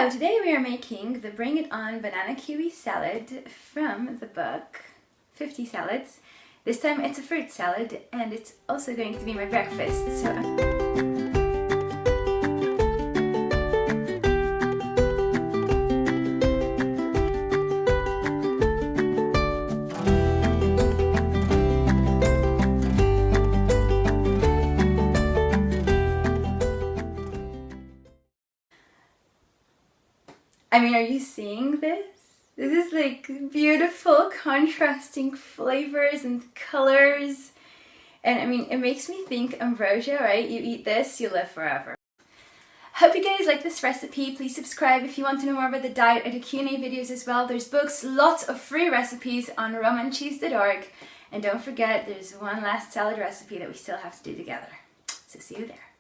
So today we are making the Bring It On banana kiwi salad from the book 50 Salads. This time it's a fruit salad and it's also going to be my breakfast. I mean, are you seeing this? This is like beautiful contrasting flavors and colors. And I mean, it makes me think ambrosia, right? You eat this, you live forever. Hope you guys like this recipe. Please subscribe if you want to know more about the diet. I do Q&A videos as well. There's books, lots of free recipes on Rawmunchies.org. And don't forget, there's one last salad recipe that we still have to do together. So see you there.